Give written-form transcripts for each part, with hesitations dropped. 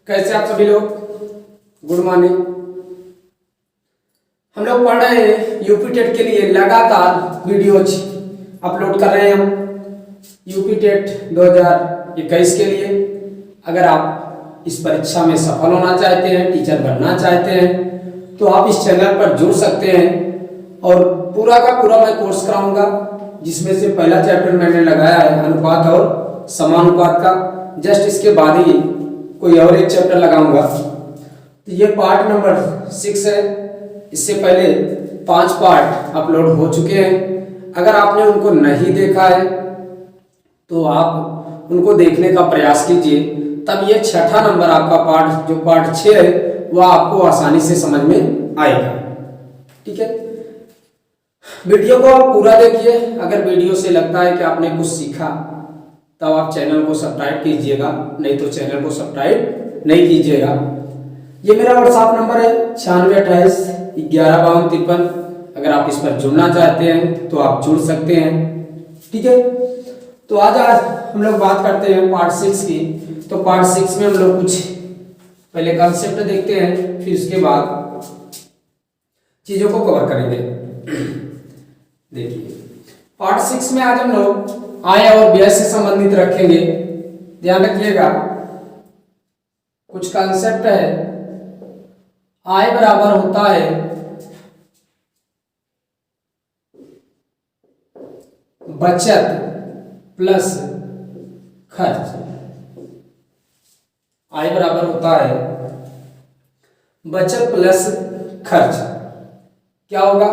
कैसे आप सभी लोग। Good morning. हम लोग पढ़ रहे हैं यूपी टेट के लिए लगातार वीडियोज अपलोड कर रहे हैं हम यूपी टेट 2021 के लिए। अगर आप इस परीक्षा में सफल होना चाहते हैं, टीचर बनना चाहते हैं, तो आप इस चैनल पर जुड़ सकते हैं और पूरा का पूरा मैं कोर्स कराऊंगा, जिसमें से पहला चैप्टर मैंने लगाया है अनुपात और समानुपात का। जस्ट इसके बाद ही कोई और एक चैप्टर लगाऊंगा। तो ये पार्ट नंबर 6 है। इससे पहले 5 पार्ट अपलोड हो चुके हैं। अगर आपने उनको नहीं देखा है तो आप उनको देखने का प्रयास कीजिए, तब ये छठा नंबर आपका पार्ट, जो पार्ट 6 है, वह आपको आसानी से समझ में आएगा। ठीक है, वीडियो को आप पूरा देखिए। अगर वीडियो से लगता है कि आपने कुछ सीखा, तब आप चैनल को सब्सक्राइब कीजिएगा, नहीं तो चैनल को सब्सक्राइब नहीं कीजिएगा। ये मेरा व्हाट्सएप नंबर है 9628115253। अगर आप इस पर जुड़ना चाहते हैं तो आप जुड़ सकते हैं। ठीक है, तो आज हम लोग बात करते हैं पार्ट 6 की। तो पार्ट 6 में हम लोग कुछ पहले कॉन्सेप्ट देखते हैं, फिर उसके बाद चीजों को कवर करेंगे। देखिए, पार्ट 6 में आज हम लोग आय और व्यय से संबंधित रखेंगे। ध्यान रखिएगा, कुछ कॉन्सेप्ट है। आय बराबर होता है बचत प्लस खर्च। आय बराबर होता है बचत प्लस खर्च। क्या होगा?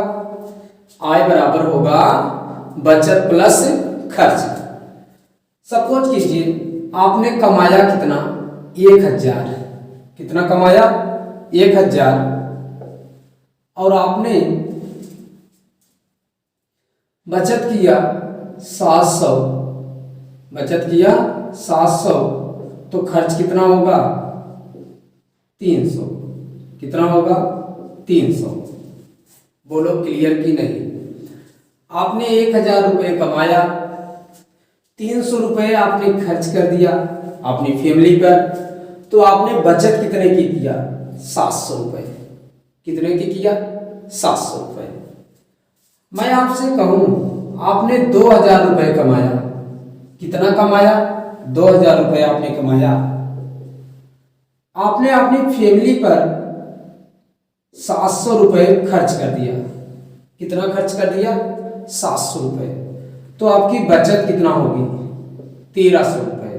आय बराबर होगा बचत प्लस खर्च। सपोज कीजिए आपने कमाया कितना? 1000। कितना कमाया? 1000। और आपने बचत किया 700। बचत किया 700, तो खर्च कितना होगा? 300। कितना होगा? 300। बोलो क्लियर की नहीं? आपने 1000 रुपये कमाया, 300 रुपये आपने खर्च कर दिया अपनी फैमिली पर, तो आपने बचत कितने की किया? 700 रुपये। कितने की किया? 700 रुपये। मैं आपसे कहूं आपने 2000 रुपये कमाया। कितना कमाया? 2000 रुपये आपने कमाया। आपने अपनी फैमिली पर 700 रुपये खर्च कर दिया। कितना खर्च कर दिया? 700 रुपये। तो आपकी बचत कितना होगी? 1300 रुपये।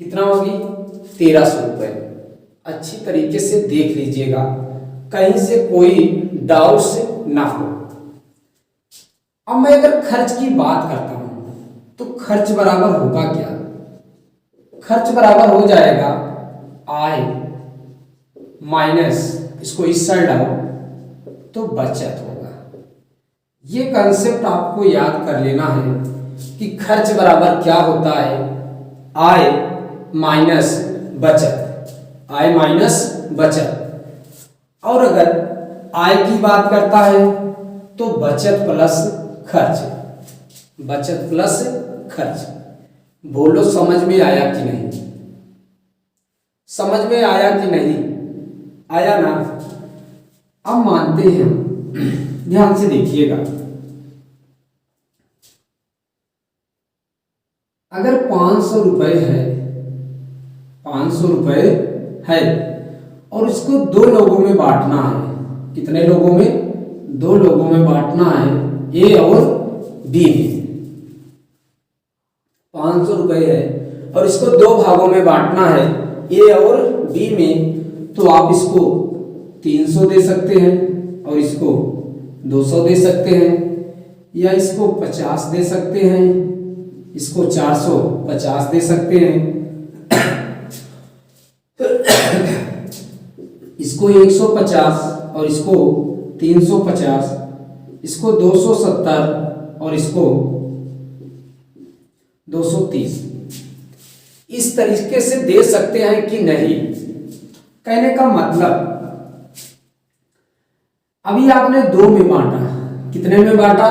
कितना होगी? 1300 रुपये। अच्छी तरीके से देख लीजिएगा, कहीं से कोई डाउट्स ना हो। अब मैं अगर खर्च की बात करता हूं, तो खर्च बराबर होगा क्या? खर्च बराबर हो जाएगा आय माइनस, इसको इस साइड आओ, तो बचत होगा। ये कंसेप्ट आपको याद कर लेना है कि खर्च बराबर क्या होता है? आय माइनस बचत। आय माइनस बचत। और अगर आय की बात करता है तो बचत प्लस खर्च। बचत प्लस खर्च। बोलो समझ में आया कि नहीं? समझ में आया कि नहीं? आया ना? अब मानते हैं, ध्यान से देखिएगा। अगर 500 रुपये है, 500 रुपये है और इसको 2 लोगों में बांटना है। कितने लोगों में? 2 लोगों में बांटना है, ए और बी में। 500 रुपये है और इसको 2 भागों में बांटना है, ए और बी में। तो आप इसको 300 दे सकते हैं और इसको 200 दे सकते हैं, या इसको 50 दे सकते हैं, इसको 450 दे सकते हैं, इसको 150 और इसको 350, इसको 270 और इसको 230। इस तरीके से दे सकते हैं कि नहीं? कहने का मतलब, अभी आपने 2 में बांटा। कितने में बांटा?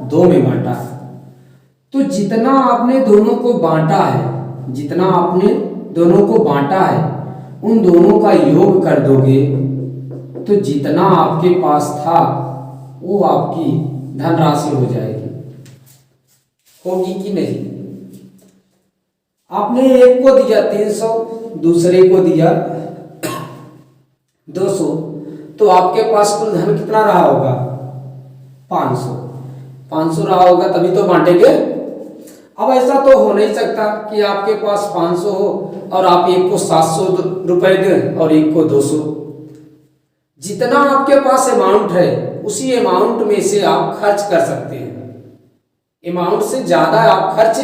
2 में बांटा। तो जितना आपने दोनों को बांटा है, जितना आपने दोनों को बांटा है, उन दोनों का योग कर दोगे तो जितना आपके पास था वो आपकी धनराशि हो जाएगी। होगी कि नहीं? आपने एक को दिया 300, दूसरे को दिया 200, तो आपके पास कुल धन कितना रहा होगा? 500 रहा होगा, तभी तो बांटेंगे। अब ऐसा तो हो नहीं सकता कि आपके पास 500 हो और आप एक को 700 रुपए दें और एक को 200। जितना आपके पास अमाउंट है उसी अमाउंट में से आप खर्च कर सकते हैं। अमाउंट से ज्यादा आप खर्च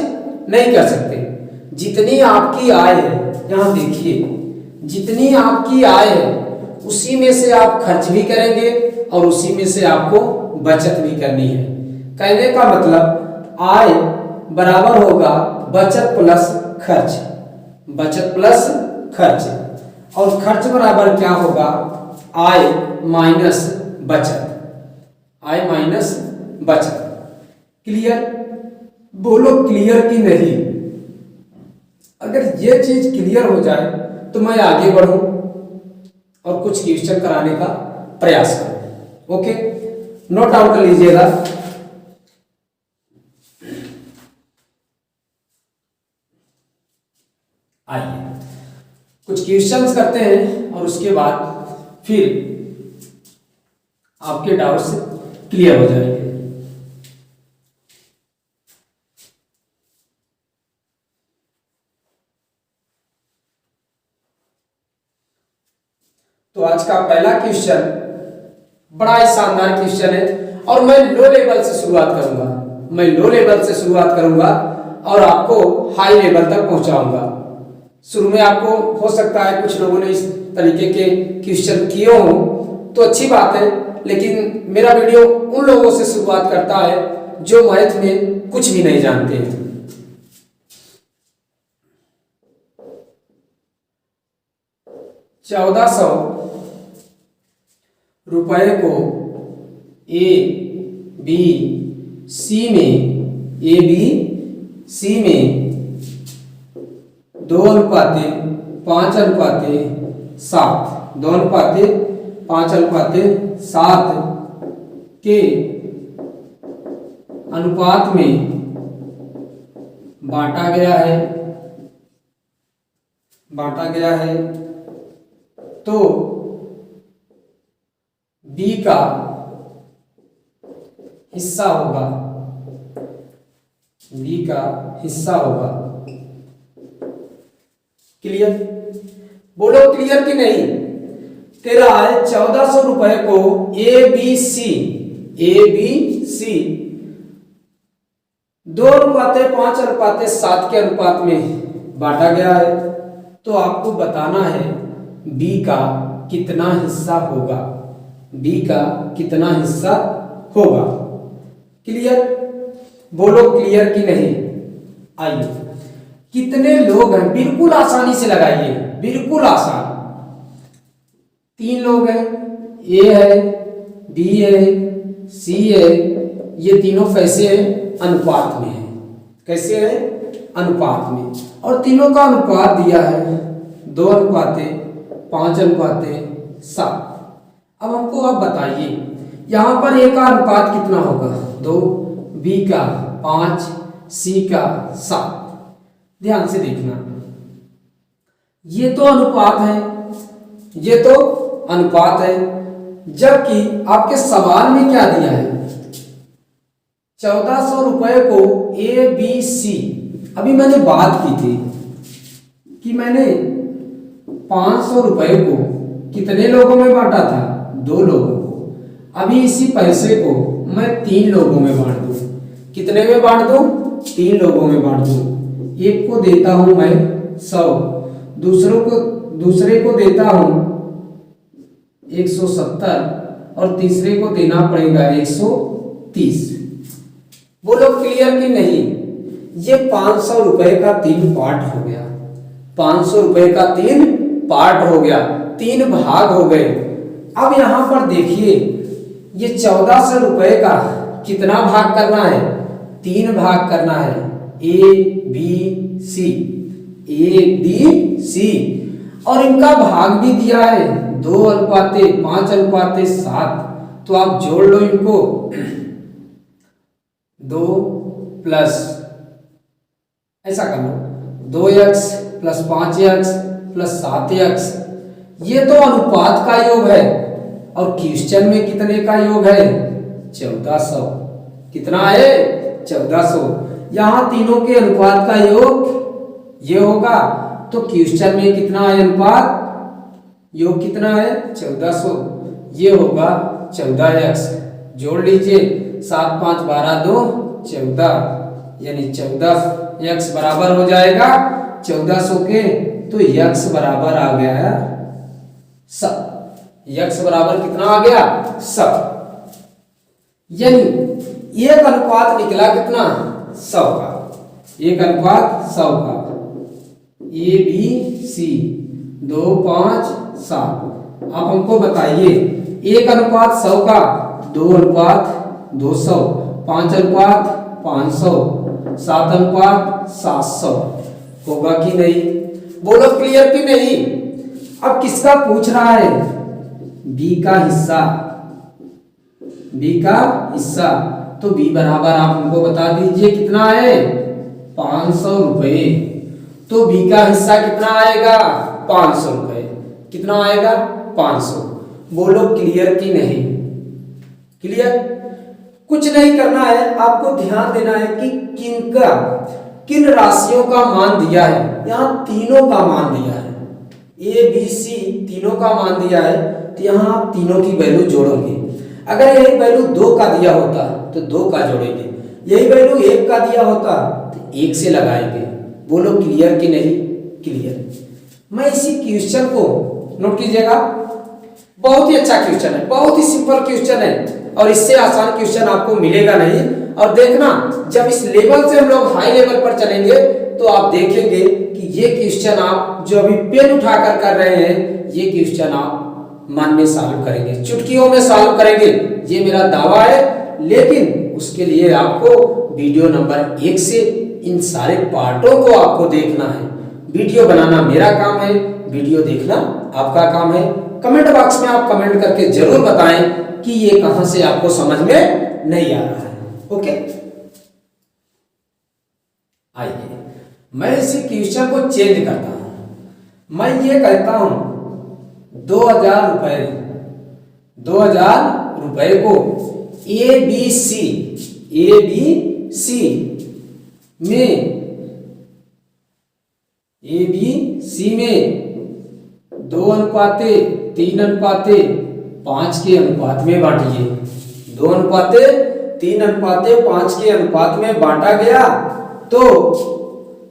नहीं कर सकते। जितनी आपकी आय है, यहां देखिए, जितनी आपकी आय है उसी में से आप खर्च भी करेंगे और उसी में से आपको बचत भी करनी है। कहने का मतलब आय बराबर होगा बचत प्लस खर्च, बचत प्लस खर्च, और खर्च बराबर क्या होगा? आय माइनस बचत, आय माइनस बचत। क्लियर? बोलो क्लियर कि नहीं? अगर ये चीज क्लियर हो जाए तो मैं आगे बढ़ूं और कुछ क्वेश्चन कराने का प्रयास करूं। ओके, नोट आउट कर लीजिएगा। आइए कुछ क्वेश्चंस करते हैं और उसके बाद फिर आपके डाउट्स क्लियर हो जाएंगे। तो आज का पहला क्वेश्चन बड़ा ही शानदार क्वेश्चन है और मैं लो लेवल से शुरुआत करूंगा। मैं लो लेवल से शुरुआत करूंगा और आपको हाई लेवल तक पहुंचाऊंगा। शुरू में आपको हो सकता है कुछ लोगों ने इस तरीके के क्वेश्चन किए हो तो अच्छी बात है, लेकिन मेरा वीडियो उन लोगों से शुरुआत करता है जो मैथ में कुछ भी नहीं जानते हैं। ₹1400 को ए बी सी में 2:5:7 के अनुपात में बांटा गया है तो बी का हिस्सा होगा। क्लियर? बोलो क्लियर कि नहीं? तेरा है 1400 रुपए को ए बी सी 2:5:7 के अनुपात में बांटा गया है, तो आपको बताना है बी का कितना हिस्सा होगा। क्लियर? बोलो क्लियर कि नहीं? आइए, कितने लोग हैं बिल्कुल आसानी से लगाइए, बिल्कुल आसान। 3 लोग हैं, ए है, बी है, सी है। ये तीनों कैसे हैं? अनुपात में है। कैसे है? अनुपात में। और तीनों का अनुपात दिया है 2:5:7। अब हमको आप बताइए यहां पर ए का अनुपात कितना होगा? 2, बी का 5, सी का 7। ध्यान से देखना, ये तो अनुपात है, जबकि आपके सवाल में क्या दिया है? 1400 रुपए को ए बी सी। अभी मैंने बात की थी कि मैंने 500 रुपए को कितने लोगों में बांटा था? 2 लोगों को। अभी इसी पैसे को मैं 3 लोगों में बांट दूं। कितने में बांट दूं? 3 लोगों में बांट दूं। एक को देता हूं मैं 100, दूसरे को देता हूं 170 और तीसरे को देना पड़ेगा 130। बोलो क्लियर कि नहीं? ये 500 रुपए का 3 पार्ट हो गया। 500 रुपए का 3 पार्ट हो गया, 3 भाग हो गए। अब यहां पर देखिए, ये 1400 रुपए का कितना भाग करना है? 3 भाग करना है। ए बी सी और इनका भाग भी दिया है 2:5:7। तो आप जोड़ लो इनको, 2 प्लस ऐसा कर लो 2x plus 5x plus 7x, ये तो अनुपात का योग है। और क्वेश्चन में कितने का योग है? 1400। कितना है? 1400। यहां तीनों के अनुपात का योग ये होगा, तो क्वेश्चन में कितना है अनुपात? योग कितना है? 1400। ये होगा 14x। जोड़ लीजिए, 7 5 12 2 14, यानी 14x बराबर हो जाएगा 1400 के। तो x बराबर आ गया है 100। x बराबर कितना आ गया? 100। यानी एक अनुपात निकला कितना? 100 का। एक अनुपात 100 का। ABC 2 5 7। आप हमको बताइए, 1:100 का, 2:200, 5:500, 7:700 होगा कि नहीं? बोलो क्लियर कि नहीं? अब किसका पूछ रहा है? बी का हिस्सा। बी का हिस्सा, तो बी बराबर आप हमको बता दीजिए कितना है? 500 रुपए। तो बी का हिस्सा कितना आएगा? 500 रुपए। कितना आएगा? 500। बोलो क्लियर कि नहीं? क्लियर? कुछ नहीं करना है, आपको ध्यान देना है कि किन राशियों का मान दिया है। यहाँ तीनों का मान दिया है, ए बी सी तीनों का मान दिया है। तो यहाँ आप तीनों की वैल्यू जोड़ोगे। अगर यही वैल्यू 2 का दिया होता तो 2 का जोड़ेंगे, यही वैल्यू 1 का दिया होता तो 1 से लगाएंगे। बोलो क्लियर कि नहीं? क्लियर। मैं इसी क्वेश्चन को नोट कीजिएगा, बहुत ही अच्छा क्वेश्चन है, बहुत ही सिंपल क्वेश्चन है, और इससे आसान क्वेश्चन आपको मिलेगा नहीं। और देखना, जब इस लेवल से हम लोग हाई लेवल पर चलेंगे तो आप देखेंगे कि ये क्वेश्चन आप जो अभी पेन उठाकर कर रहे हैं, ये क्वेश्चन आप मन में सॉल्व करेंगे, चुटकियों में सॉल्व करेंगे, ये मेरा दावा है। लेकिन उसके लिए आपको वीडियो नंबर 1 से इन सारे पार्टों को आपको देखना है। वीडियो बनाना मेरा काम है, वीडियो देखना आपका काम है। कमेंट बॉक्स में आप कमेंट करके जरूर बताएं कि ये कहां से आपको समझ में नहीं आ रहा है। ओके, आइए मैं इसी क्वेश्चन को चेंज करता हूं। मैं ये कहता हूं 2000 रुपए को ए बी सी में 2:3:5 के अनुपात में बांटिए। 2:3:5 के अनुपात में बांटा गया, तो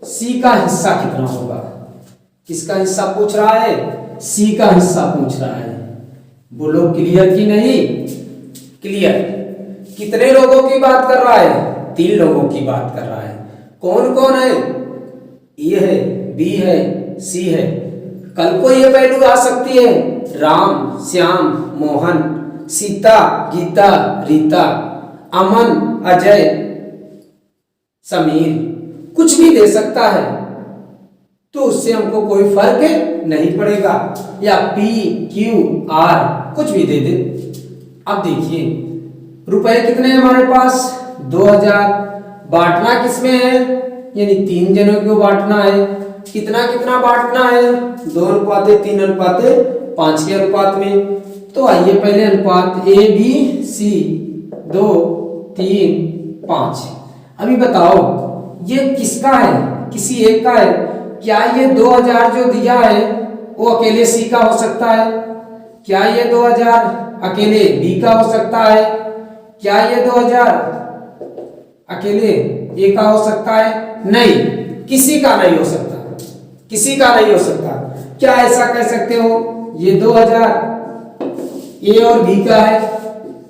सी का हिस्सा कितना होगा? किसका हिस्सा पूछ रहा है? सी का हिस्सा पूछ रहा है। बोलो क्लियर कि नहीं? क्लियर। कितने लोगों की बात कर रहा है? 3 लोगों की बात कर रहा है। कौन कौन है? ए है, बी है, सी है। कल को ये वैल्यू आ सकती है, राम, श्याम, मोहन, सीता, गीता, रीता, अमन, अजय, समीर, कुछ भी दे सकता है, तो उससे हमको कोई फर्क नहीं पड़ेगा। या पी क्यू आर कुछ भी दे दे। अब देखिए रुपए कितने हैं हमारे पास? 2000। बांटना किसमें है? यानी 3 जनों को बांटना है। कितना कितना बांटना है? 2:3:5 के अनुपात में। तो आइए पहले अनुपात ए बी सी 2 3 5। अभी बताओ ये किसका है? किसी एक का है क्या? ये 2000 जो दिया है वो अकेले सी का हो सकता है क्या? ये 2000 अकेले बी का हो सकता है क्या? ये 2000 अकेले ए का हो सकता है? नहीं, किसी का नहीं हो सकता, किसी का नहीं हो सकता। क्या ऐसा कह सकते हो ये 2000 ए और बी का है?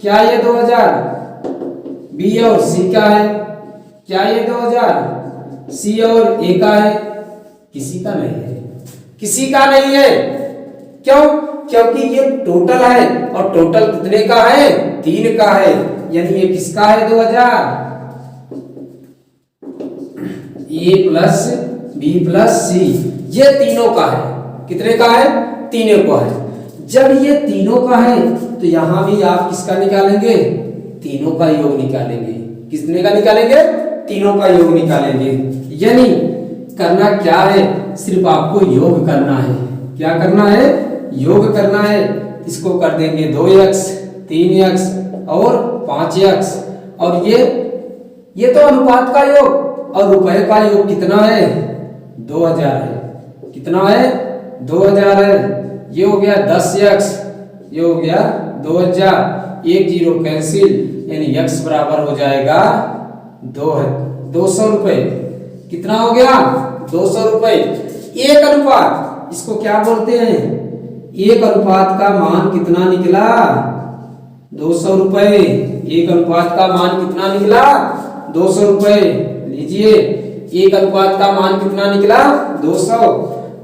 क्या ये 2000 बी और सी का है? क्या ये 2000 सी और ए का है? किसी का नहीं है, किसी का नहीं है। क्यों? क्योंकि ये टोटल है, और टोटल कितने का है? 3 का है। यानी ये किसका है? 2000 ए प्लस बी प्लस सी, ये तीनों का है। कितने का है? तीनों का है। जब ये तीनों का है तो यहां भी आप किसका निकालेंगे? तीनों का योग निकालेंगे। कितने का निकालेंगे? तीनों का योग निकालेंगे। यानी करना क्या है? सिर्फ आपको योग करना है। क्या करना है? योग करना है। इसको कर देंगे 2x 3x और 5x, और ये तो अनुपात का योग, और रुपए का योग कितना है? 2000 है। कितना है? 2000 है। ये हो गया 10x, ये हो गया 2000, एक जीरो कैंसिल, यानी x बराबर हो जाएगा 200 रुपए। कितना हो गया? 200 रुपए। एक अनुपात, इसको क्या बोलते हैं? एक अनुपात का मान कितना निकला? 200 रुपए। एक अनुपात का मान कितना निकला? 200 रुपए। लीजिए, एक अनुपात का मान कितना निकला? 200।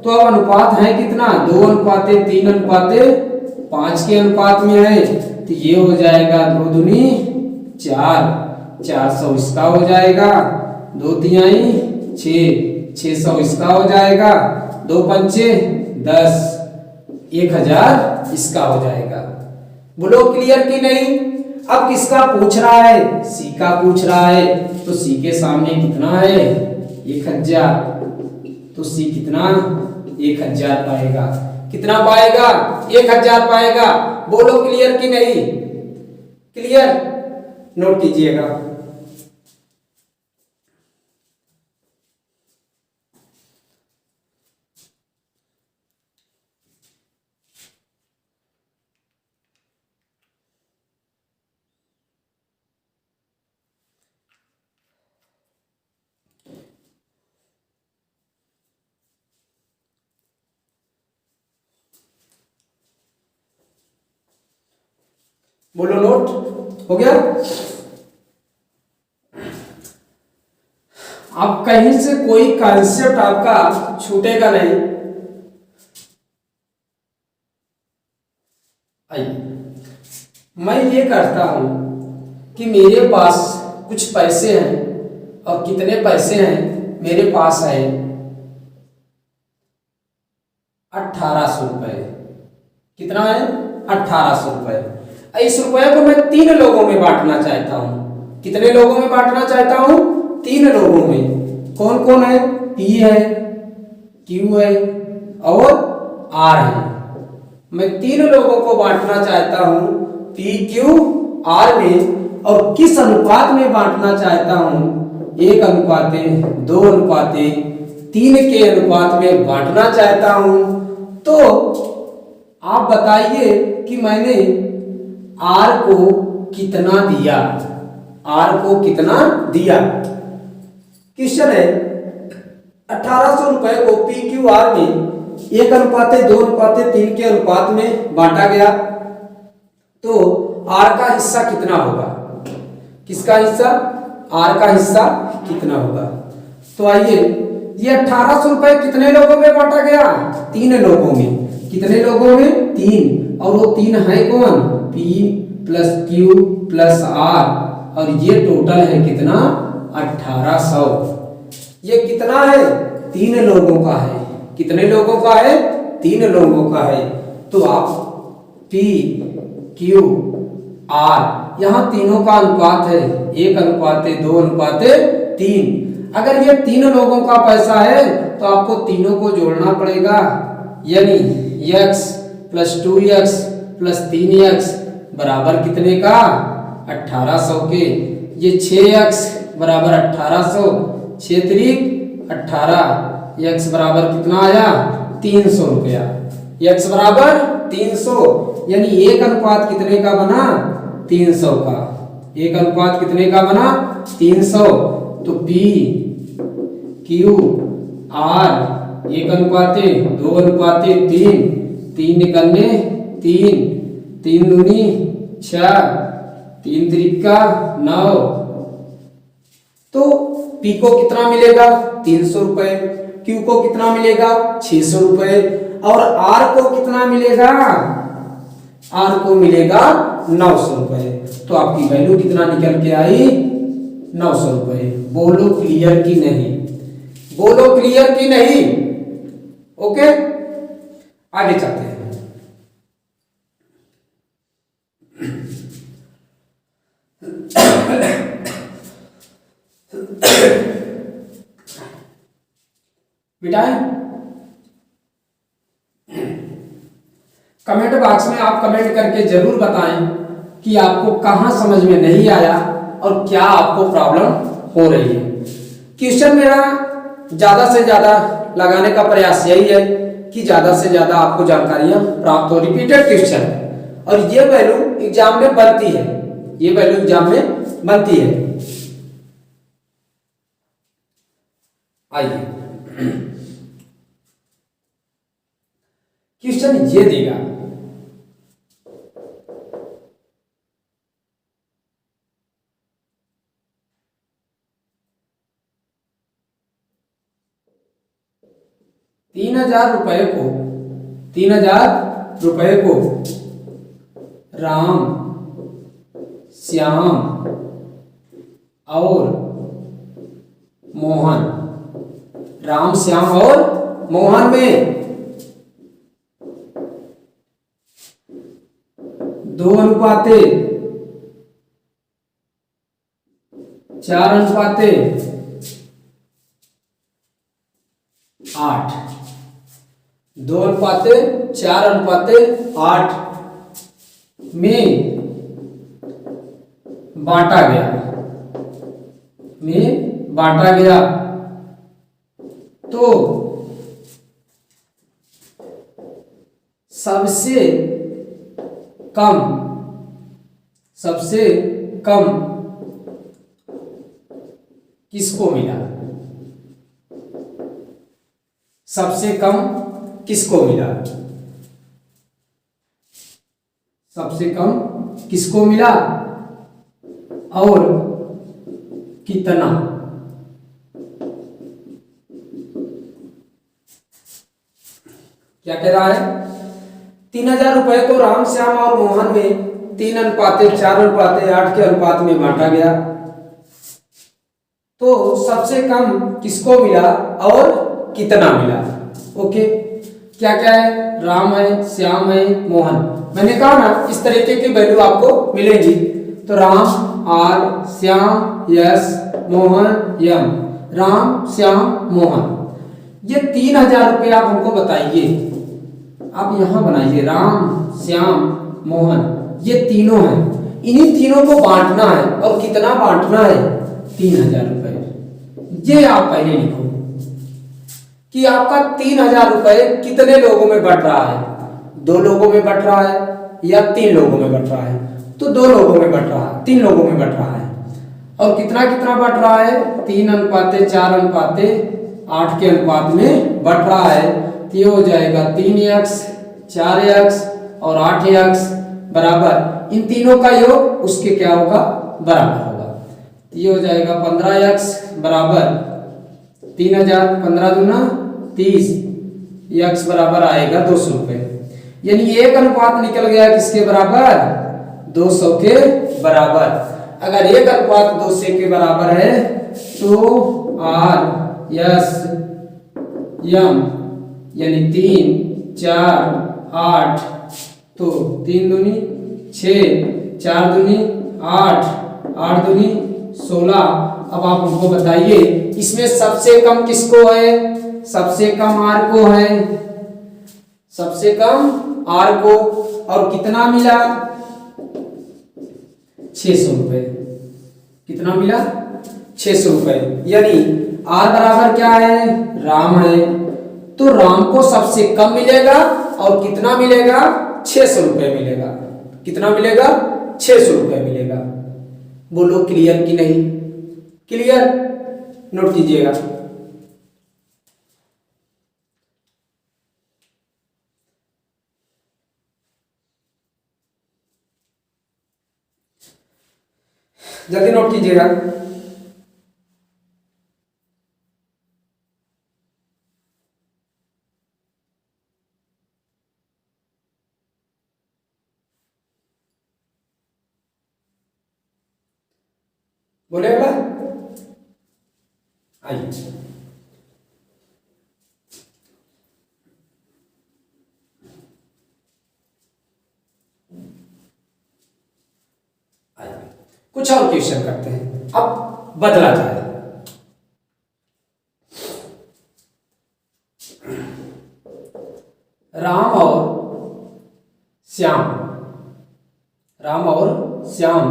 तो अब अनुपात है कितना? 2:3:5 के अनुपात में है, तो ये हो जाएगा 2 दूनी 4, 400 इसका हो जाएगा, 2 तिहाई 6, 600 इसका हो जाएगा, 2 पंचे 10, 1000 इसका हो जाएगा। बोलो क्लियर कि नहीं? अब किसका पूछ रहा है? सी का पूछ रहा है, तो सी के सामने कितना है? 1000, तो सी कितना? 1000 पाएगा। कितना पाएगा? 1000 पाएगा। बोलो क्लियर कि नहीं? क्लियर? नोट कीजिएगा। बोलो नोट हो गया? अब कहीं से कोई कॉन्सेप्ट आपका छूटेगा नहीं। आइए, मैं ये करता हूं कि मेरे पास कुछ पैसे हैं, और कितने पैसे हैं मेरे पास है? 1800 रुपए। कितना है? 1800 रुपए। इस रुपए को मैं 3 लोगों में बांटना चाहता हूं। कितने लोगों में बांटना चाहता हूं? 3 लोगों में। कौन कौन है? P है, Q है और R है। मैं 3 लोगों को बांटना चाहता हूं P, Q, R में, और किस अनुपात में बांटना चाहता हूं? 1:2:3 के अनुपात में बांटना चाहता हूं। तो आप बताइए कि मैंने R को कितना दिया? R को कितना दिया? क्वेश्चन है, 1800 रुपए को PQR में 1:2:3 के अनुपात में बांटा गया, तो R का हिस्सा कितना होगा? किसका हिस्सा? R का हिस्सा कितना होगा? तो आइए, ये 1800 रुपए कितने लोगों में बांटा गया? 3 लोगों में। कितने लोगों में? 3, और वो 3 है कौन? P plus Q plus R, और ये टोटल है कितना? 1800। ये कितना है? 3 लोगों का है। कितने लोगों का है? 3 लोगों का है। तो आप P, Q, R, यहाँ तीनों का अनुपात है 1:2:3। अगर ये 3 लोगों का पैसा है तो आपको तीनों को जोड़ना पड़ेगा, यानी x plus 2x plus 3x बराबर कितने का? 1800 के। ये 6x बराबर 1800, 6 त्रिक 18, x बराबर कितना आया? 300 रुपया। x बराबर 300, यानी 1 कितने का बना? 300 का। 1 कितने का बना? 300। तो P, Q, R 1:2:3, 3 निकलने 3, 3 दूनी 6, 3 त्रिका 9। तो P को कितना मिलेगा? 300 रुपए। Q को कितना मिलेगा? 600 रुपए। और R को कितना मिलेगा? R को मिलेगा 900 रुपए। तो आपकी वैल्यू कितना निकल के आई? 900 रुपए। बोलो क्लियर कि नहीं? बोलो क्लियर कि नहीं? ओके, आगे चलते हैं। बेटा कमेंट बॉक्स में आप कमेंट करके जरूर बताएं कि आपको कहां समझ में नहीं आया और क्या आपको प्रॉब्लम हो रही है। क्वेश्चन मेरा ज्यादा से ज्यादा लगाने का प्रयास यही है कि ज्यादा से ज्यादा आपको जानकारियां प्राप्त हो। रिपीटेड क्वेश्चन और ये वैल्यू एग्जाम में बनती है, ये वैल्यू एग्जाम में बनती है। आइए क्वेश्चन ये देगा, तीन हजार रुपए को राम, श्याम और मोहन, राम, श्याम और मोहन में 2:4 8, 2:4:8 में बांटा गया, तो सबसे कम किसको मिला? सबसे कम किसको मिला? सबसे कम किसको मिला और कितना? क्या कह रहा है? 3,000 रुपए को राम, श्याम और मोहन में 3:4:8 के अनुपात में बांटा गया, तो सबसे कम किसको मिला और कितना मिला? ओके, क्या क्या है? राम है, श्याम है, मोहन। मैंने कहा ना इस तरीके की वैल्यू आपको मिलेगी। तो राम आर, श्याम यस, मोहन यम, राम, श्याम, मोहन। ये 3,000 रुपये आप हमको बताइए, आप यहां बनाइए राम, श्याम, मोहन, ये तीनों हैं, इन्हीं तीनों को बांटना है और कितना बांटना है? 3,000 रुपए। ये आप पहले लिखो कि आपका 3,000 रुपए कितने लोगों में बट रहा है? 2 लोगों में बट रहा है या 3 लोगों में बट रहा है? तो 2 लोगों में बट रहा है, 3 लोगों में बट रहा है। और कितना कितना बट रहा है? 3:4:8 के अनुपात में बट रहा है। तो ये हो जाएगा 3x, 4x और 8x बराबर, इन तीनों का योग उसके क्या होगा? बराबर होगा। तो ये हो जाएगा 15x बराबर 3,000, 15 दूना 30, x बराबर आएगा 200 रुपए। यानी 1 अनुपात निकल गया किसके बराबर? 200 के बराबर। अगर 1 अनुपात 200 के बराबर है तो आर यस यम यानी 3, 4, 8, तो 3 दूनी 6, 4 दूनी 8, 8 दूनी 16। अब आप हमको बताइए इसमें सबसे कम किसको है? सबसे कम आर को है, सबसे कम आर को। और कितना मिला? 600 रुपए। कितना मिला? 600 रुपए। यानी आर बराबर क्या है? राम है, तो राम को सबसे कम मिलेगा और कितना मिलेगा? 600 रुपए मिलेगा। कितना मिलेगा? 600 रुपए मिलेगा। बोलो क्लियर कि नहीं? क्लियर? नोट कीजिएगा। जल्दी नोट कीजिएगा। बोलेगा? आइए कुछ और क्वेश्चन करते हैं, अब बदला जाए। राम और श्याम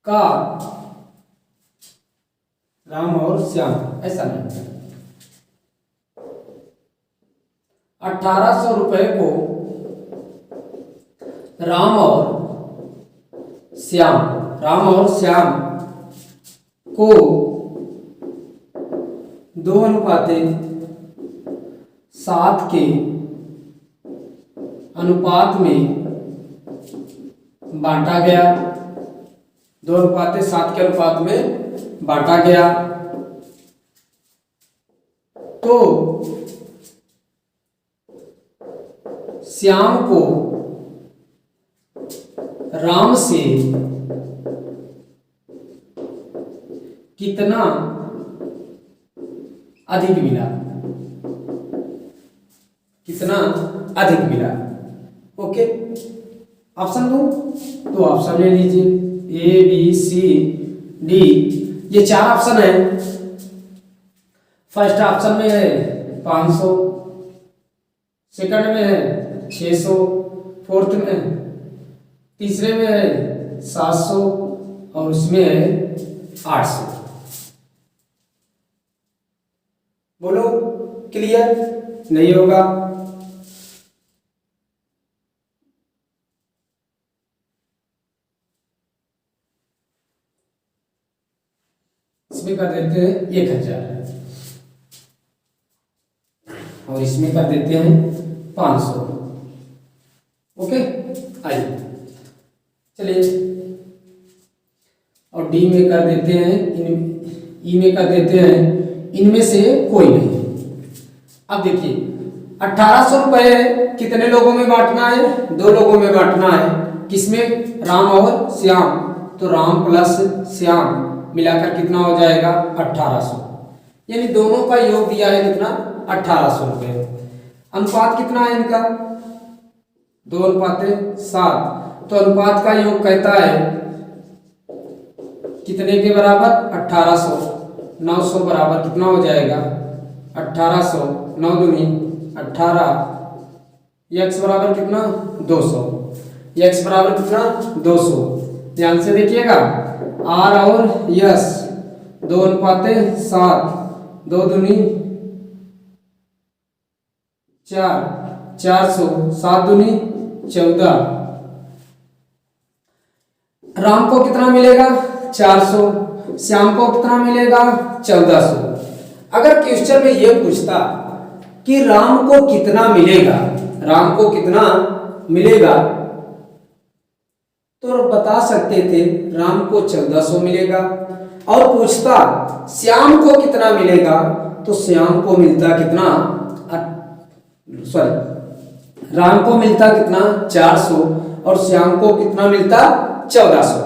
का, राम और श्याम ऐसा नहीं, 1800 रुपए को राम और श्याम को 2:7 के अनुपात में बांटा गया, 2:7 के अनुपात में बांटा गया। तो श्याम को राम से कितना अधिक मिला, ओके। ऑप्शन दो तो ऑप्शन ले लीजिए, ए बी सी डी, ये 4 ऑप्शन है। फर्स्ट ऑप्शन में है 500, सेकंड में है 600, फोर्थ में, तीसरे में है 700 और उसमें है 800। बोलो क्लियर? नहीं होगा? इसमें कर देते हैं 1000 और इसमें कर देते हैं 500। ओके, आइए चलिए, और डी में कर देते हैं, ई में कर देते हैं इनमें से कोई नहीं। अब देखिए 1800 रुपए कितने लोगों में बांटना है? 2 लोगों में बांटना है। किसमें? राम और श्याम। तो राम प्लस श्याम मिलाकर कितना हो जाएगा? 1800। यानी दोनों का योग दिया है कितना? 1800 रुपए। अनुपात कितना है इनका? 2:7। तो अनुपात का योग कहता है कितने के बराबर? 1800। 900 बराबर कितना हो जाएगा? 1800, 9 दूनी 18, x बराबर कितना? 200। x बराबर कितना? 200। ध्यान से देखिएगा, r और यस 2:7, 2 दूनी 4, 400, 7 दूनी 14। राम को कितना मिलेगा? 400। श्याम को कितना मिलेगा? 1400। अगर क्वेश्चन में यह पूछता कि राम को कितना मिलेगा, तो बता सकते थे राम को 1400 मिलेगा। और पूछता श्याम को कितना मिलेगा, तो श्याम को मिलता कितना? राम को मिलता कितना? 400 और श्याम को कितना मिलता? 1400।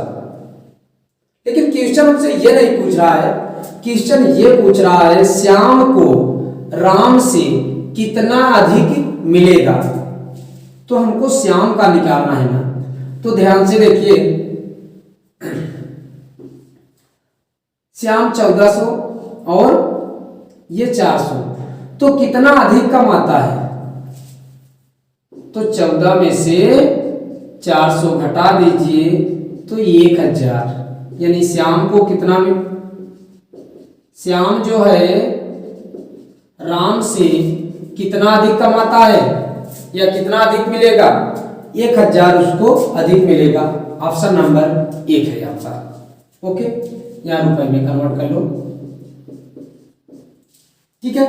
लेकिन क्वेश्चन हमसे ये नहीं पूछ रहा है, क्वेश्चन ये पूछ रहा है श्याम को राम से कितना अधिक मिलेगा। तो हमको श्याम का निकालना है ना। तो ध्यान से देखिए, श्याम 1400 और ये 400, तो कितना अधिक कम आता है? तो 14 में से 400 घटा दीजिए तो 1000। यानी श्याम को कितना में, श्याम जो है राम से कितना अधिक कमाता है या कितना अधिक मिलेगा? 1000 उसको अधिक मिलेगा। ऑप्शन नंबर 1 है आपका। ओके, यहां रुपए में कन्वर्ट कर लो। ठीक है,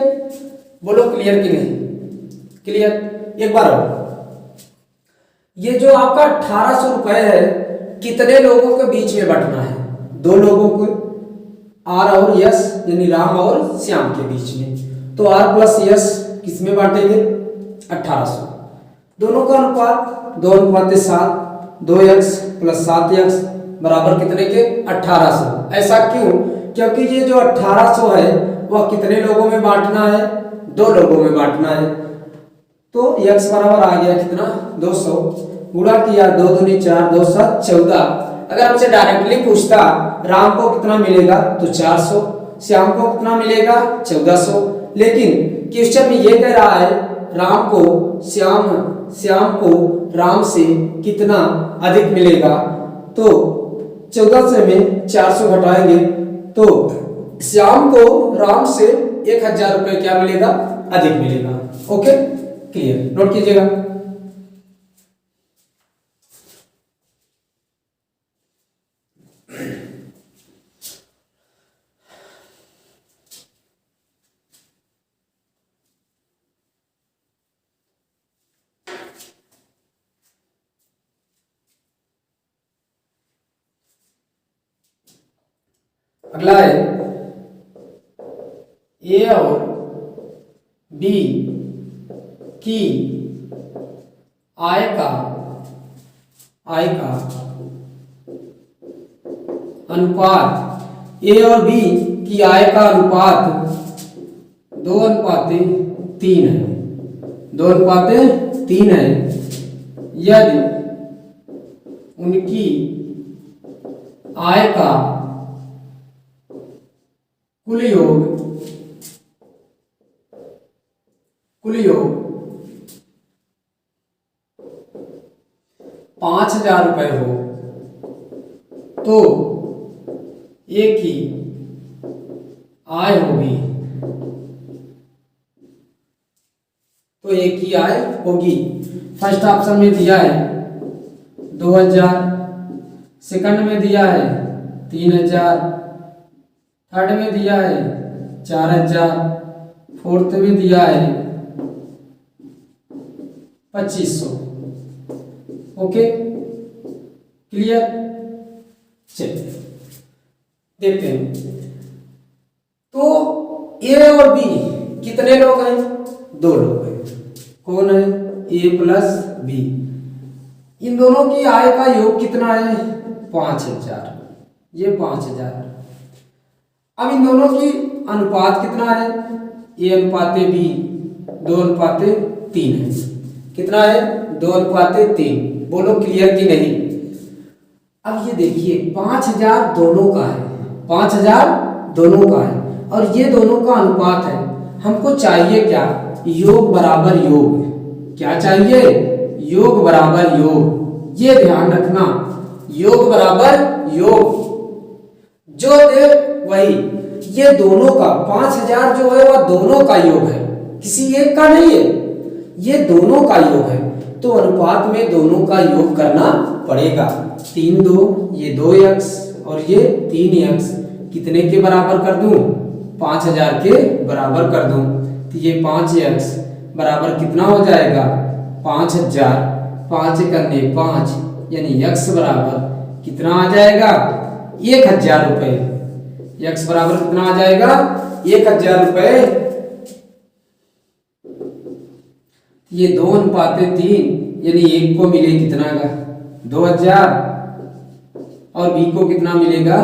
बोलो क्लियर कि नहीं? क्लियर? एक बार और, ये जो आपका 1800 रुपए है कितने लोगों के बीच में बांटना है? 2 लोगों को, आर और यस, यानी राम और श्याम के बीच में। तो आर प्लस यस किस में बांटेंगे? 1800। दोनों का अनुपात 2:7, 2x प्लस 7x बराबर कितने के? 1800। ऐसा क्यों? क्योंकि ये जो 1800 है वह कितने लोगों में बांटना है? 2 लोगों में बांटना है। तो x बराबर आ गया कितना? 200। गुणा किया, 2 दूनी 4, 2 7 14। अगर हमसे डायरेक्टली पूछता राम को कितना मिलेगा तो 400, श्याम को कितना मिलेगा 1400। लेकिन क्वेश्चन में ये कह रहा है राम को श्याम को राम से कितना अधिक मिलेगा, तो 14 से में 400 घटाएंगे तो श्याम को राम से 1000 रुपए क्या मिलेगा, अधिक मिलेगा। ओके, क्लियर, नोट कीजिएगा। अगला है ए और बी की आय का अनुपात, ए और बी की आय का अनुपात 2:3 है, 2:3 है। यदि उनकी आय का कुल योग 5000 रुपए हो तो एक ही आय होगी, फर्स्ट ऑप्शन में दिया है 2000, सेकंड में दिया है 3000, थर्ड में दिया है 4000, फोर्थ में दिया है 2500। Okay, clear. चलिए देखते हैं। तो ए और बी कितने लोग हैं, 2 लोग हैं। कौन है, ए प्लस बी। इन दोनों की आय का योग कितना है, 5000, ये 5000। अब इन दोनों की अनुपात कितना है, ए अनुपात बी 2:3 है। कितना है, 2:3। बोलो क्लियर कि नहीं। अब ये देखिए 5000 दोनों का है, 5000 दोनों का है और ये दोनों का अनुपात है। हमको चाहिए क्या, योग बराबर योग। क्या चाहिए, योग बराबर योग। ये ध्यान रखना, योग बराबर योग, जो दे वही। ये दोनों का 5000 जो है वह दोनों का योग है, किसी एक का नहीं है, ये दोनों का योग है। तो अनुपात में दोनों का योग करना पड़ेगा। 3 2, ये 2x और ये 3x, कितने के बराबर कर दूं, 5000 के बराबर कर दूं। तो ये 5x बराबर कितना हो जाएगा, 5000, 5 करने 5, यानी x बराबर कितना आ जाएगा, 1000 रुपए। x बराबर कितना आ जाएगा, 1000 रुपए। ये 2:3, यानी एक को मिले कितना का 2000 और बी को कितना मिलेगा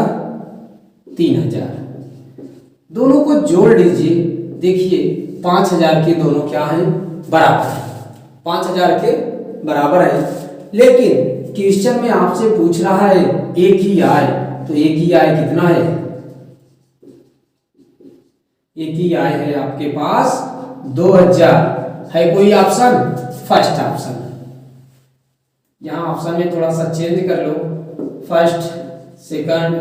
3000। दोनों को जोड़ लीजिए, देखिए 5000 के दोनों क्या हैं, बराबर है, 5000 के बराबर है। लेकिन क्वेश्चन में आपसे पूछ रहा है एक ही आय, तो एक ही आय कितना है, एक ही आय है आपके पास 2000। है कोई ऑप्शन, फर्स्ट ऑप्शन। यहां ऑप्शन में थोड़ा सा चेंज कर लो, फर्स्ट, सेकंड,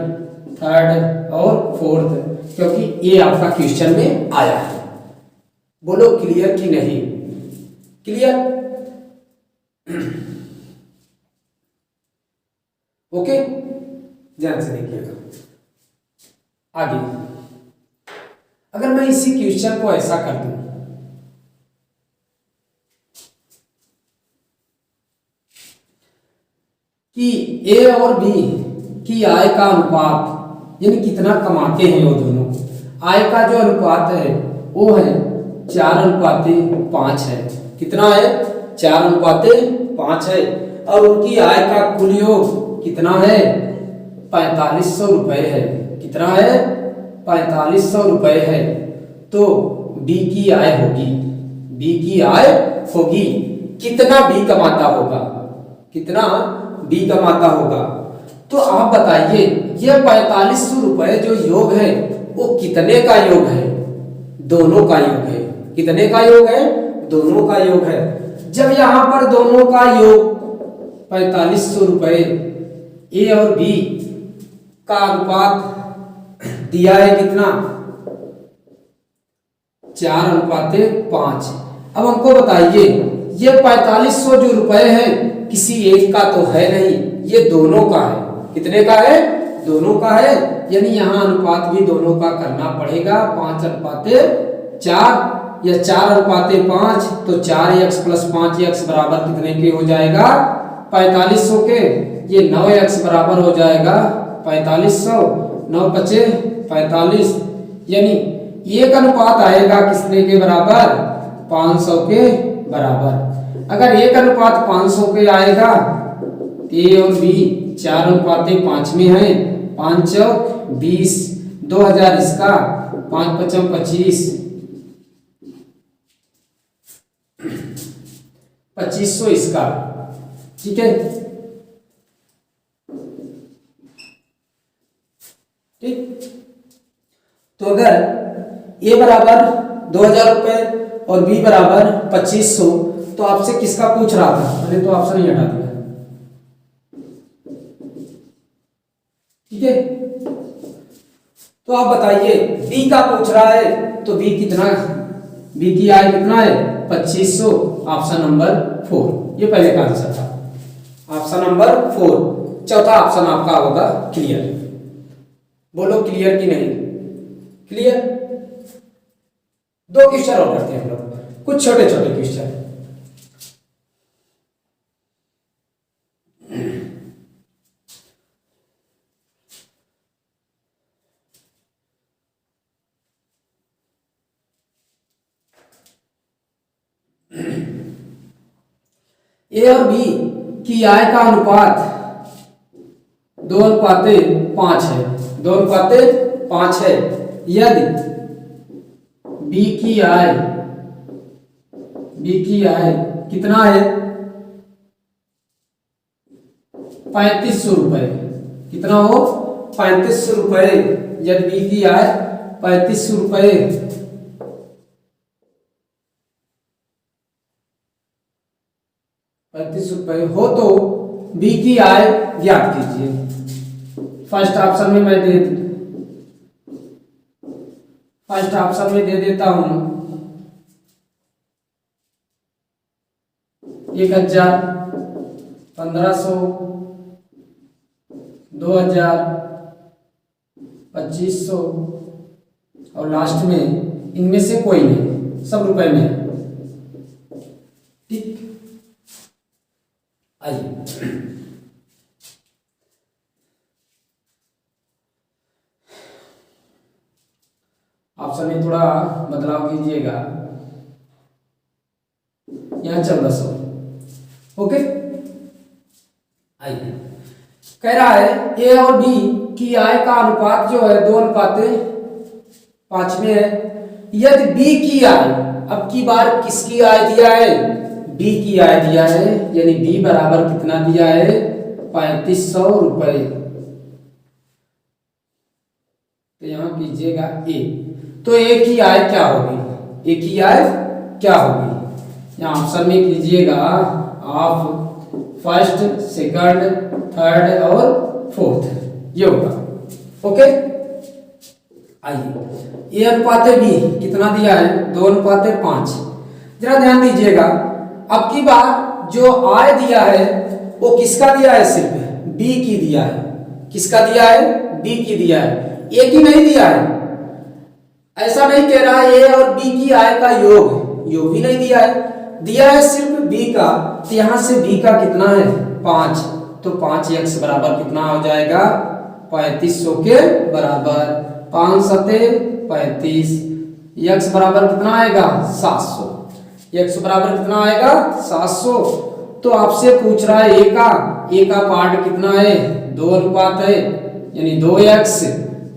थर्ड और फोर्थ, क्योंकि ये आपका क्वेश्चन में आया है। बोलो क्लियर कि नहीं, क्लियर। ओके, ध्यान से देखिएगा आगे। अगर मैं इसी क्वेश्चन को ऐसा कर दूं कि ए और बी की आय का अनुपात, यानी कितना कमाते हैं वो दोनों, आय का जो अनुपात है वो है 4:5 है। कितना है, 4:5 है। और उनकी आय का कुल योग कितना है, 4500 रुपए है। कितना है, 4500 रुपए है। तो बी की आय होगी, बी की आय होगी, कितना बी कमाता होगा, कितना बी कमाता होगा। तो आप बताइए ये 4500 रुपए जो योग है वो कितने का योग है? दोनों का योग है। कितने का योग है? दोनों का योग है। जब यहां पर दोनों का योग 4500 रुपए ए और बी का अनुपात दिया है कितना? 4:5। अब हमको बताइए ये 4500 जो रुपए है किसी एक का तो है नहीं, ये दोनों का है। कितने का है? दोनों का है, यानी यहाँ अनुपात भी दोनों का करना पड़ेगा। 5:4 या 4:5, तो 4x + 5x बराबर कितने के हो जाएगा? 4500 के। ये 9x बराबर हो जाएगा 4500, 9 × 45, यानी एक अनुपात आएगा किसने के बराबर? 500 के बराबर। अगर 1:500 के आएगा ए और बी 4:5 में है, 5 × 20, 2000 इसका, 5 × 5 = 2500 इसका। ठीक है, ठीक। तो अगर ए बराबर 2000 रुपए और बी बराबर 2500, तो आपसे किसका पूछ रहा था? मैंने तो ऑप्शन ही हटा दिया। ठीक है, तो आप बताइए बी का पूछ रहा है, तो बी कितना? बी की आय कितना है? 2500। ऑप्शन नंबर 4 ये पहले का आंसर था। Option number 4। चौथा ऑप्शन आपका होगा क्लियर। बोलो क्लियर कि नहीं? क्लियर। 2 क्वेश्चन और करते हैं हम लोग, कुछ छोटे छोटे क्वेश्चन। ए और बी की आय का अनुपात 2:5 है। 2:5 है। यदि बी की आय कितना है? 3500 रुपए। कितना हो? 3500 रुपए। यदि बी की आय 3500 रुपए हो, तो बी की आय ज्ञात कीजिए। फर्स्ट ऑप्शन में मैं दे देता हूं 1000, 1500, 2000, 2500 और लास्ट में इनमें से कोई नहीं, सब रुपए में। ठीक, आइए ऑप्शन में थोड़ा बदलाव कीजिएगा। यहां 1400। ओके, आइए कह रहा है ए और बी की आय का अनुपात जो है 2:5 में है। यदि बी की आय, अब की बार किसकी आय दिया है? बी की आय दिया है, यानी बी बराबर कितना दिया है? 3500 रुपए। तो यहां कीजिएगा ए, तो ए की आय क्या होगी? ए की आय क्या होगी? यहां ऑप्शन में कीजिएगा आप फर्स्ट, सेकंड, थर्ड और फोर्थ, ये होगा। ओके, आइए ए अनुपात बी कितना दिया है? 2:5। जरा ध्यान दीजिएगा, अब की बार जो आय दिया है वो किसका दिया है? सिर्फ बी की दिया है। किसका दिया है? बी की दिया है, ए की नहीं दिया है। ऐसा नहीं कह रहा है ए और बी की आय का योग भी नहीं दिया है सिर्फ बी का। तो यहां से बी का कितना है? 5, तो 5x बराबर कितना हो जाएगा? 3500 के बराबर। 5 × 7 = 35। x बराबर कितना आएगा? 700। x बराबर कितना आएगा? 700। तो आपसे पूछ रहा है ए का पार्ट कितना है? 2 अनुपात है, यानी 2x,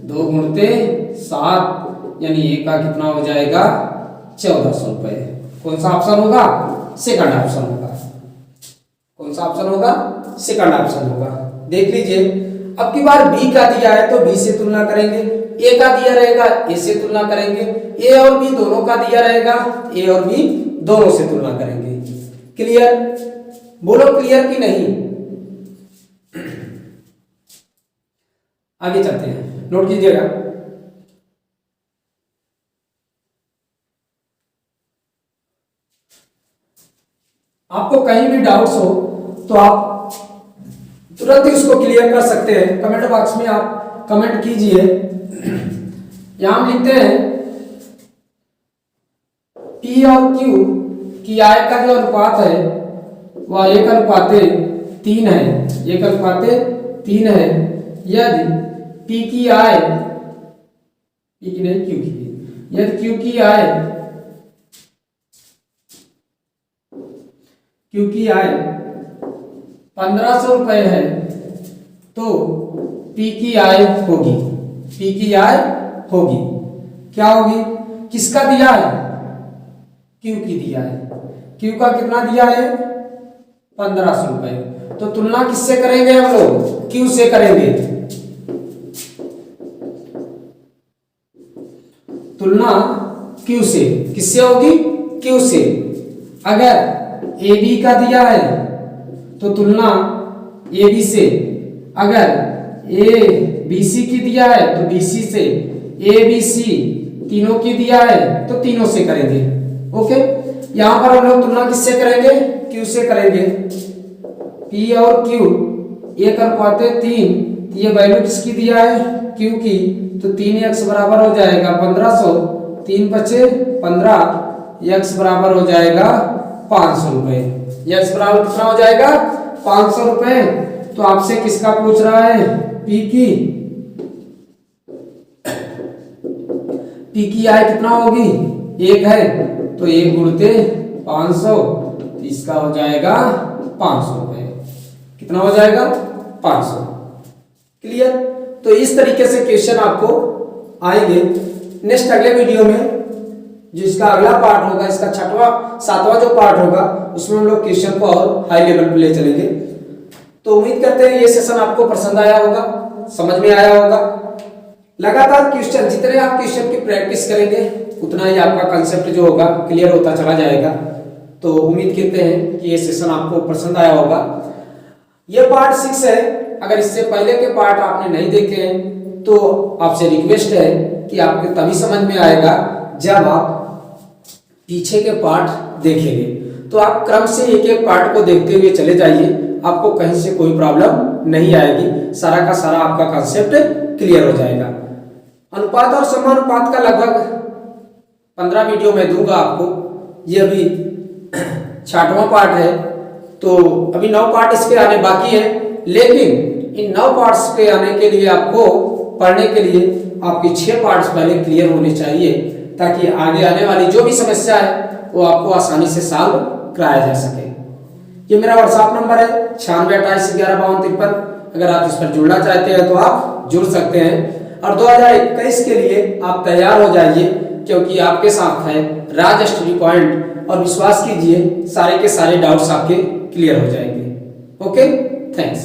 2 × 7, यानी ए का कितना हो जाएगा? 1400 रुपए। कौन सा ऑप्शन होगा? सेकंड ऑप्शन होगा। कौन सा ऑप्शन होगा? सेकंड ऑप्शन होगा। देख लीजिए, अब की बार बी का दिया है तो बी से तुलना करेंगे, ए का दिया रहेगा ए से तुलना करेंगे, ए और बी दोनों का दिया रहेगा ए और बी दोनों से तुलना करेंगे। क्लियर? बोलो क्लियर कि नहीं? आगे चलते हैं, नोट कीजिएगा। आपको कहीं भी डाउट्स हो तो आप तुरंत ही उसको क्लियर कर सकते हैं। कमेंट बॉक्स में आप कमेंट कीजिए। यहां हम लिखते हैं पी और क्यू की आय का जो अनुपात है वह 1:3 है, 1:3 है। यदि पी की आय, पी की नहीं क्यू की, यदि क्यू की आय 1500 रुपए है तो पी की आय होगी, पी की आय होगी, क्या होगी? किसका दिया है? क्यू की दिया है। क्यू का कितना दिया है? 1500 रुपए। तो तुलना किससे करेंगे हम लोग? क्यू से करेंगे। तुलना क्यू से, किससे होगी? क्यू से। अगर ए बी का दिया है तो तुलना ए बी से, अगर ए बी सी की दिया है तो बी सी से, ए बी सी तीनों की दिया है तो तीनों से करेंगे। ओके, यहां पर हम लोग तुलना किससे करेंगे? क्यू से करेंगे। पी और क्यू 1:3, ये वैल्यू किसकी दिया है? क्यू की। तो 3x बराबर हो जाएगा 1500, 3 बचे 15, x बराबर हो जाएगा 500 रुपए। x बराबर कितना हो जाएगा? 500 रुपए। तो आपसे किसका पूछ रहा है? पी की। पी की आय कितना होगी? 1 है तो 1 गुणते 500, इसका हो जाएगा 500 रुपए। कितना हो जाएगा? 500। क्लियर? तो इस तरीके से क्वेश्चन आपको आएंगे। नेक्स्ट अगले वीडियो में जो इसका अगला पार्ट होगा, इसका 7वां जो पार्ट होगा, उसमें हम लोग क्वेश्चन को और हाई लेवल पे ले चलेंगे। तो उम्मीद करते हैं ये सेशन आपको पसंद आया होगा, समझ में आया होगा। लगातार क्वेश्चन, जितने आप क्वेश्चन की प्रैक्टिस करेंगे उतना ही आपका कंसेप्ट जो होगा क्लियर होता चला जाएगा। तो उम्मीद करते हैं कि ये सेशन आपको पसंद आया होगा। ये पार्ट 6 है। अगर इससे पहले के पार्ट आपने नहीं देखे हैं तो आपसे रिक्वेस्ट है कि आपको तभी समझ में आएगा जब आप पीछे के पार्ट देखेंगे। तो आप क्रम से एक एक पार्ट को देखते हुए चले जाइए, आपको कहीं से कोई प्रॉब्लम नहीं आएगी। सारा का सारा आपका कंसेप्ट क्लियर हो जाएगा। अनुपात और समानुपात का लगभग 15 वीडियो मैं दूंगा आपको। ये अभी 6वां पार्ट है, तो अभी 9 पार्ट इसके आने बाकी है। लेकिन इन 9 पार्ट्स के आने के लिए आपको पढ़ने के लिए आपके 6 पार्ट्स पहले क्लियर होने चाहिए, ताकि आगे आने वाली जो भी समस्या है वो आपको आसानी से सॉल्व कराया जा सके। ये मेरा व्हाट्सएप नंबर है 9628115253। अगर आप इस पर जुड़ना चाहते हैं तो आप जुड़ सकते हैं। और 2021 के लिए आप तैयार हो जाइए, क्योंकि आपके साथ है राज स्टडी पॉइंट। और विश्वास कीजिए सारे के सारे डाउट्स आपके क्लियर हो जाएंगे। Okay, thanks.